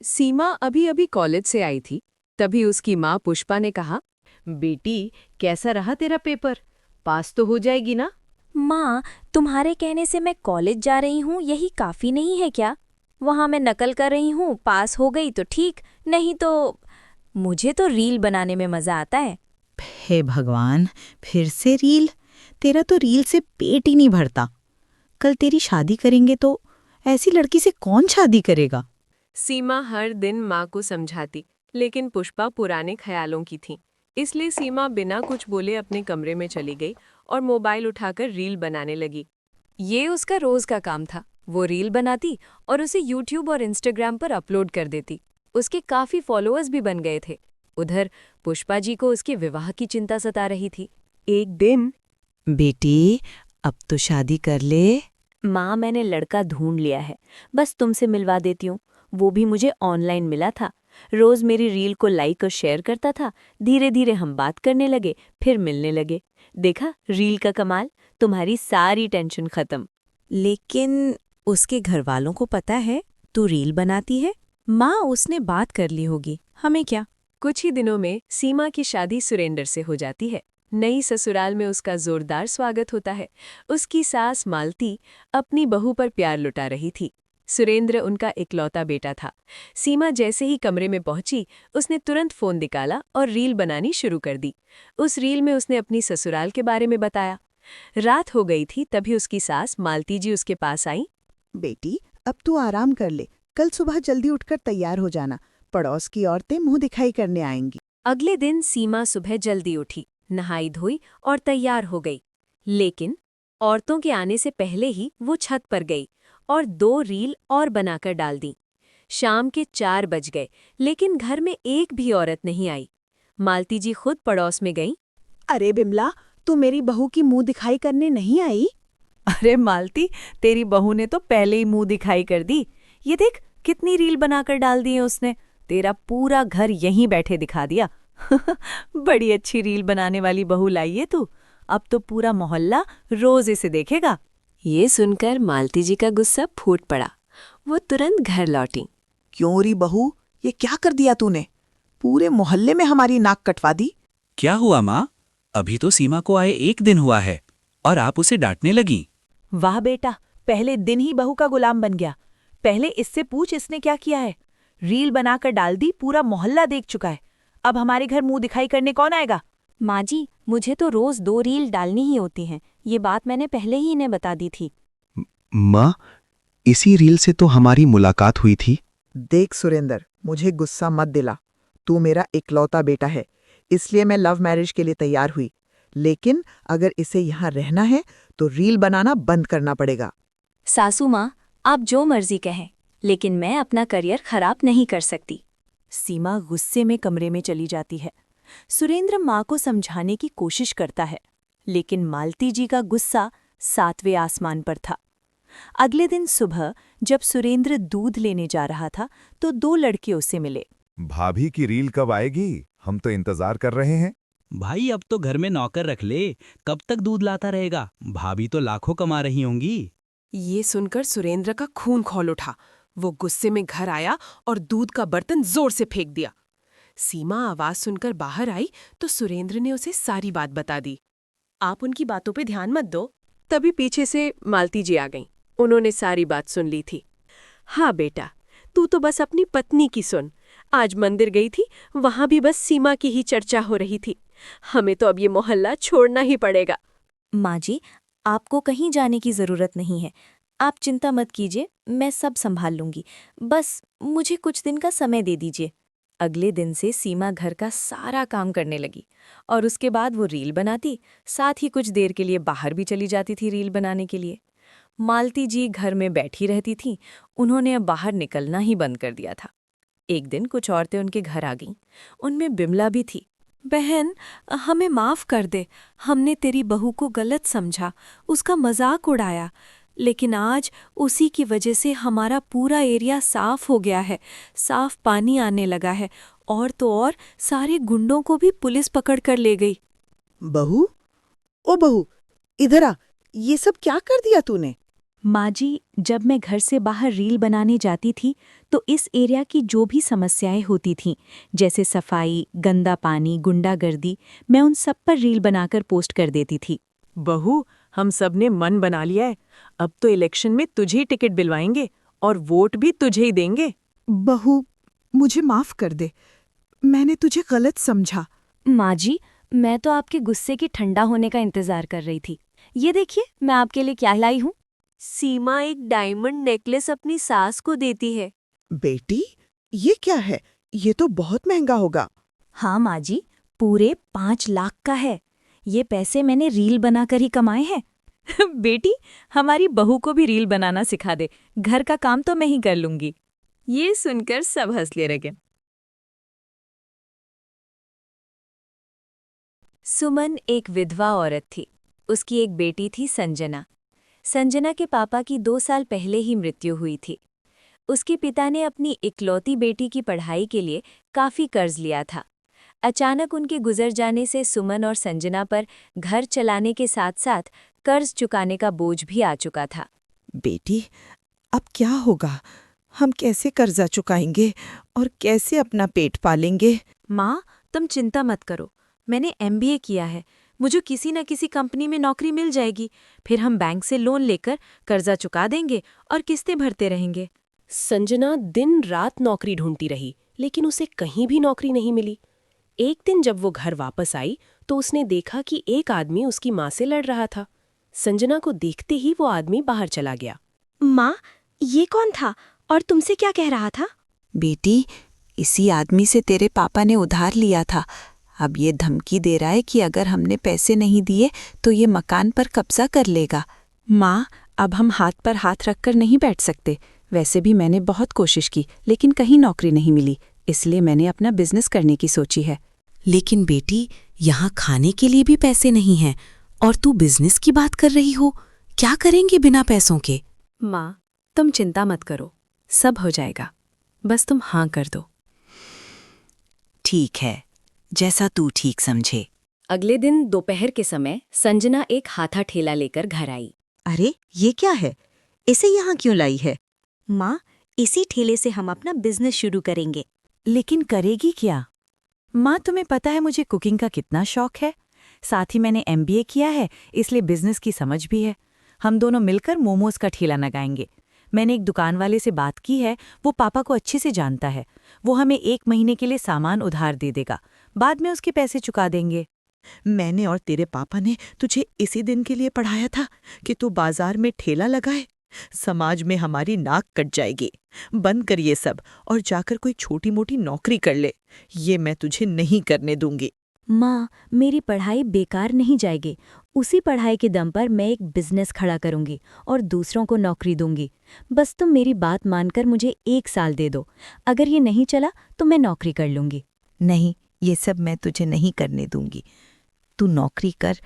सीमा अभी अभी कॉलेज से आई थी। तभी उसकी माँ पुष्पा ने कहा, बेटी, कैसा रहा तेरा पेपर? पास तो हो जाएगी ना? माँ, तुम्हारे कहने से मैं कॉलेज जा रही हूँ यही काफ़ी नहीं है क्या? वहाँ मैं नकल कर रही हूँ, पास हो गई तो ठीक, नहीं तो मुझे तो रील बनाने में मज़ा आता है। हे भगवान, फिर से रील? तेरा तो रील से पेट ही नहीं भरता। कल तेरी शादी करेंगे तो ऐसी लड़की से कौन शादी करेगा? सीमा हर दिन माँ को समझाती, लेकिन पुष्पा पुराने ख्यालों की थी। इसलिए सीमा बिना कुछ बोले अपने कमरे में चली गई और मोबाइल उठाकर रील बनाने लगी। ये उसका रोज का काम था। वो रील बनाती और उसे यूट्यूब और इंस्टाग्राम पर अपलोड कर देती। उसके काफी फॉलोअर्स भी बन गए थे। उधर पुष्पा जी को उसके विवाह की चिंता सता रही थी। एक दिन बेटी, अब तो शादी कर ले। माँ, मैंने लड़का ढूंढ लिया है, बस तुमसे मिलवा देती हूँ। वो भी मुझे ऑनलाइन मिला था। रोज मेरी रील को लाइक और शेयर करता था। धीरे धीरे हम बात करने लगे, फिर मिलने लगे। देखा रील का कमाल, तुम्हारी सारी टेंशन खत्म। लेकिन उसके घरवालों को पता है तू रील बनाती है? माँ, उसने बात कर ली होगी, हमें क्या। कुछ ही दिनों में सीमा की शादी सुरेंद्र से हो जाती है। नई ससुराल में उसका जोरदार स्वागत होता है। उसकी सास मालती अपनी बहू पर प्यार लुटा रही थी। सुरेंद्र उनका इकलौता बेटा था। सीमा जैसे ही कमरे में पहुंची, उसने तुरंत फोन निकाला और रील बनानी शुरू कर दी। उस रील में उसने अपनी ससुराल के बारे में बताया। रात हो गई थी, तभी उसकी सास मालती जी उसके पास आई। बेटी, अब तू आराम कर ले। कल सुबह जल्दी उठकर तैयार हो जाना। पड़ोस की औरतें मुंह दिखाई करने आएंगी। अगले दिन सीमा सुबह जल्दी उठी, नहाई धोई और तैयार हो गई। लेकिन औरतों के आने से पहले ही वो छत पर गई और 2 रील और बनाकर डाल दी। शाम के 4 बज गए, लेकिन घर में एक भी औरत नहीं आई। मालती जी खुद पड़ोस में गईं। अरे बिमला, तू मेरी बहू की मुंह दिखाई करने नहीं आई? अरे मालती, तेरी बहू ने तो पहले ही मुंह दिखाई कर दी। ये देख, कितनी रील बनाकर डाल दी है उसने। तेरा पूरा घर यहीं बैठे दिखा दिया। बड़ी अच्छी रील बनाने वाली बहू लाई है तू। अब तो पूरा मोहल्ला रोज इसे देखेगा। ये सुनकर मालती जी का गुस्सा फूट पड़ा। वो तुरंत घर लौटी। क्यों री बहू, ये क्या कर दिया तूने? पूरे मोहल्ले में हमारी नाक कटवा दी। क्या हुआ माँ? अभी तो सीमा को आए 1 दिन हुआ है और आप उसे डांटने लगी। वाह बेटा, पहले दिन ही बहू का गुलाम बन गया। पहले इससे पूछ इसने क्या किया है। रील बनाकर डाल दी, पूरा मोहल्ला देख चुका है। अब हमारे घर मुंह दिखाई करने कौन आएगा? माँ जी, मुझे तो रोज 2 रील डालनी ही होती हैं। ये बात मैंने पहले ही इन्हें बता दी थी। माँ, इसी रील से तो हमारी मुलाकात हुई थी। देख सुरेंद्र, मुझे गुस्सा मत दिला। तू मेरा इकलौता बेटा है, इसलिए मैं लव मैरिज के लिए तैयार हुई। लेकिन अगर इसे यहाँ रहना है तो रील बनाना बंद करना पड़ेगा। सासू माँ, आप जो मर्जी कहें, लेकिन मैं अपना करियर खराब नहीं कर सकती। सीमा गुस्से में कमरे में चली जाती है। सुरेंद्र माँ को समझाने की कोशिश करता है, लेकिन मालती जी का गुस्सा 7वें आसमान पर था। अगले दिन सुबह जब सुरेंद्र दूध लेने जा रहा था तो 2 लड़के उसे मिले। भाभी की रील कब आएगी? हम तो इंतजार कर रहे हैं। भाई, अब तो घर में नौकर रख ले। कब तक दूध लाता रहेगा? भाभी तो लाखों कमा रही होंगी। ये सुनकर सुरेंद्र का खून खौल उठा। वो गुस्से में घर आया और दूध का बर्तन जोर से फेंक दिया। सीमा आवाज सुनकर बाहर आई तो सुरेंद्र ने उसे सारी बात बता दी। आप उनकी बातों पे ध्यान मत दो। तभी पीछे से मालती जी आ गईं। उन्होंने सारी बात सुन ली थी। हाँ बेटा, तू तो बस अपनी पत्नी की सुन। आज मंदिर गई थी, वहां भी बस सीमा की ही चर्चा हो रही थी। हमें तो अब ये मोहल्ला छोड़ना ही पड़ेगा। माँ जी, आपको कहीं जाने की ज़रूरत नहीं है। आप चिंता मत कीजिए, मैं सब संभाल लूंगी। बस मुझे कुछ दिन का समय दे दीजिए। अगले दिन से सीमा घर का सारा काम करने लगी और उसके बाद वो रील बनाती, साथ ही कुछ देर के लिए बाहर भी चली जाती थी रील बनाने के लिए। मालती जी घर में बैठी रहती थीं। उन्होंने अब बाहर निकलना ही बंद कर दिया था। एक दिन कुछ औरतें उनके घर आ गईं। उनमें बिमला भी थी। बहन, हमें माफ कर दे। हमने तेरी बहू को गलत समझा, उसका मजाक उड़ाया। लेकिन आज उसी की वजह से हमारा पूरा एरिया साफ हो गया है। साफ पानी आने लगा है और तो और सारे गुंडों को भी पुलिस पकड़ कर ले गई। बहू, ओ बहू, इधर आ। ये सब क्या कर दिया तूने? माँ जी, जब मैं घर से बाहर रील बनाने जाती थी तो इस एरिया की जो भी समस्याएं होती थीं, जैसे सफाई, गंदा पानी, गुंडागर्दी, मैं उन सब पर रील बनाकर पोस्ट कर देती थी। बहू, हम सब ने मन बना लिया है। अब तो इलेक्शन में तुझे ही टिकट दिलवाएंगे और वोट भी तुझे ही देंगे। बहू, मुझे माफ कर दे, मैंने तुझे गलत समझा। माँ जी, मैं तो आपके गुस्से की ठंडा होने का इंतजार कर रही थी। ये देखिए, मैं आपके लिए क्या लाई हूँ। सीमा एक डायमंड नेकलेस अपनी सास को देती है। बेटी, ये क्या है? ये तो बहुत महंगा होगा। हाँ माँ जी, पूरे 5 लाख का है। ये पैसे मैंने रील बनाकर ही कमाए हैं। बेटी, हमारी बहू को भी रील बनाना सिखा दे, घर का काम तो मैं ही कर लूंगी। ये सुनकर सब हंस ले लगे। सुमन एक विधवा औरत थी। उसकी एक बेटी थी संजना। संजना के पापा की 2 साल पहले ही मृत्यु हुई थी। उसके पिता ने अपनी इकलौती बेटी की पढ़ाई के लिए काफी कर्ज लिया था। अचानक उनके गुजर जाने से सुमन और संजना पर घर चलाने के साथ साथ कर्ज चुकाने का बोझ भी आ चुका था। बेटी, अब क्या होगा? हम कैसे कर्जा चुकाएंगे और कैसे अपना पेट पालेंगे? माँ, तुम चिंता मत करो। मैंने MBA किया है। मुझे किसी न किसी कंपनी में नौकरी मिल जाएगी। फिर हम बैंक से लोन लेकर कर्जा चुका देंगे और किस्तें भरते रहेंगे। संजना दिन रात नौकरी ढूंढती रही, लेकिन उसे कहीं भी नौकरी नहीं मिली। एक दिन जब वो घर वापस आई तो उसने देखा कि एक आदमी उसकी माँ से लड़ रहा था। संजना को देखते ही वो आदमी बाहर चला गया। माँ, ये कौन था और तुमसे क्या कह रहा था? बेटी, इसी आदमी से तेरे पापा ने उधार लिया था। अब ये धमकी दे रहा है कि अगर हमने पैसे नहीं दिए तो ये मकान पर कब्जा कर लेगा। माँ, अब हम हाथ पर हाथ रखकर नहीं बैठ सकते। वैसे भी मैंने बहुत कोशिश की, लेकिन कहीं नौकरी नहीं मिली, इसलिए मैंने अपना बिजनेस करने की सोची है। लेकिन बेटी, यहाँ खाने के लिए भी पैसे नहीं हैं और तू बिजनेस की बात कर रही हो। क्या करेंगे बिना पैसों के? माँ, तुम चिंता मत करो, सब हो जाएगा। बस तुम हाँ कर दो। ठीक है, जैसा तू ठीक समझे। अगले दिन दोपहर के समय संजना एक हाथा ठेला लेकर घर आई। अरे, ये क्या है? इसे यहाँ क्यों लाई है? माँ, इसी ठेले से हम अपना बिजनेस शुरू करेंगे। लेकिन करेगी क्या? माँ, तुम्हें पता है मुझे कुकिंग का कितना शौक है। साथ ही मैंने MBA किया है, इसलिए बिजनेस की समझ भी है। हम दोनों मिलकर मोमोज का ठेला लगाएंगे। मैंने एक दुकान वाले से बात की है, वो पापा को अच्छे से जानता है। वो हमें 1 महीने के लिए सामान उधार दे देगा, बाद में उसके पैसे चुका देंगे। मैंने और तेरे पापा ने तुझे इसी दिन के लिए पढ़ाया था कि तू बाजार में ठेला लगाए। समाज में हमारी नाक कट जाएगी। बंद कर ये सब और जाकर कोई छोटी मोटी नौकरी कर ले। ये मैं तुझे नहीं करने दूंगी। माँ, मेरी पढ़ाई बेकार नहीं जाएगी। उसी पढ़ाई के दम पर मैं एक बिजनेस खड़ा करूंगी और दूसरों को नौकरी दूंगी। बस तुम मेरी बात मानकर मुझे 1 साल दे दो। अगर ये नहीं चला तो मैं नौकरी कर लूंगी। नहीं, ये सब मैं तुझे नहीं करने दूंगी। तू नौकरी कर,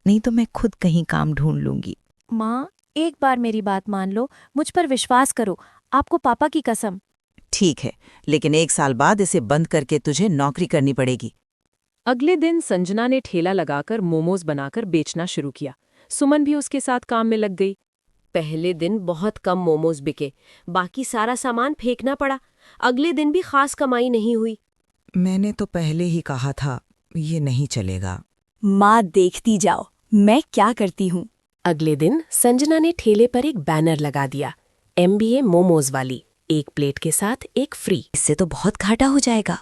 नहीं तो मैं खुद कहीं काम ढूंढ लूंगी। माँ, एक बार मेरी बात मान लो, मुझ पर विश्वास करो, आपको पापा की कसम। ठीक है, लेकिन 1 साल बाद इसे बंद करके तुझे नौकरी करनी पड़ेगी। अगले दिन संजना ने ठेला लगाकर मोमोज बनाकर बेचना शुरू किया। सुमन भी उसके साथ काम में लग गई। पहले दिन बहुत कम मोमोज बिके, बाकी सारा सामान फेंकना पड़ा। अगले दिन भी खास कमाई नहीं हुई। मैंने तो पहले ही कहा था, ये नहीं चलेगा। माँ, देखती जाओ मैं क्या करती हूँ। अगले दिन संजना ने ठेले पर एक बैनर लगा दिया, MBA मोमोज वाली, 1 प्लेट के साथ 1 फ्री। इससे तो बहुत घाटा हो जाएगा।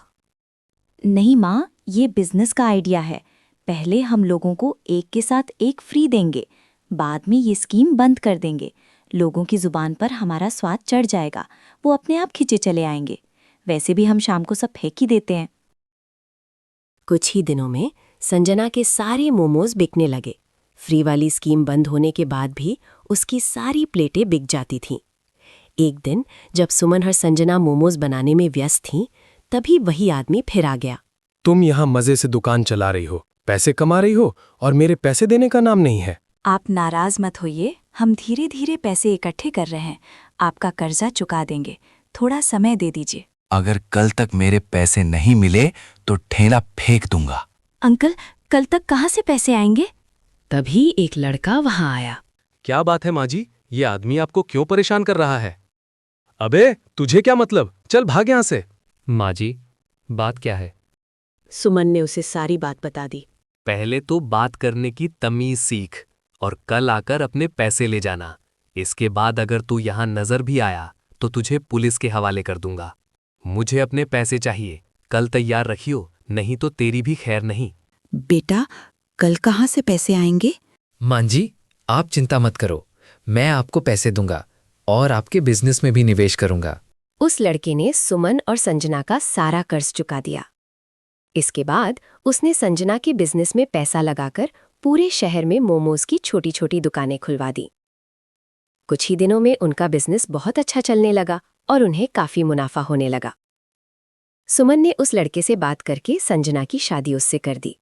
नहीं माँ, ये बिजनेस का आइडिया है। पहले हम लोगों को 1 के साथ 1 फ्री देंगे, बाद में ये स्कीम बंद कर देंगे। लोगों की जुबान पर हमारा स्वाद चढ़ जाएगा, वो अपने आप खिंचे चले आएंगे। वैसे भी हम शाम को सब फेंक ही देते हैं। कुछ ही दिनों में संजना के सारे मोमोज बिकने लगे। फ्री वाली स्कीम बंद होने के बाद भी उसकी सारी प्लेटें बिक जाती थीं। एक दिन जब सुमन और संजना मोमोज बनाने में व्यस्त थीं, तभी वही आदमी फिर आ गया। तुम यहाँ मजे से दुकान चला रही हो, पैसे कमा रही हो और मेरे पैसे देने का नाम नहीं है। आप नाराज मत होइए, हम धीरे धीरे पैसे इकट्ठे कर रहे हैं। आपका कर्जा चुका देंगे, थोड़ा समय दे दीजिए। अगर कल तक मेरे पैसे नहीं मिले तो ठेला फेंक दूंगा। अंकल, कल तक कहाँ से पैसे आएंगे? तभी एक लड़का वहां आया। क्या बात है माँ जी, ये आदमी आपको क्यों परेशान कर रहा है? अबे तुझे क्या मतलब? चल भाग यहाँ से। माँ जी, बात क्या है? सुमन ने उसे सारी बात बता दी। पहले तो बात करने की तमीज सीख और कल आकर अपने पैसे ले जाना। इसके बाद अगर तू यहाँ नजर भी आया तो तुझे पुलिस के हवाले कर दूंगा। मुझे अपने पैसे चाहिए, कल तैयार रखियो, नहीं तो तेरी भी खैर नहीं। बेटा, कल कहाँ से पैसे आएंगे? माँ जी, आप चिंता मत करो, मैं आपको पैसे दूंगा और आपके बिजनेस में भी निवेश करूंगा। उस लड़के ने सुमन और संजना का सारा कर्ज चुका दिया। इसके बाद उसने संजना के बिजनेस में पैसा लगाकर पूरे शहर में मोमोज की छोटी छोटी दुकानें खुलवा दी। कुछ ही दिनों में उनका बिजनेस बहुत अच्छा चलने लगा और उन्हें काफी मुनाफा होने लगा। सुमन ने उस लड़के से बात करके संजना की शादी उससे कर दी।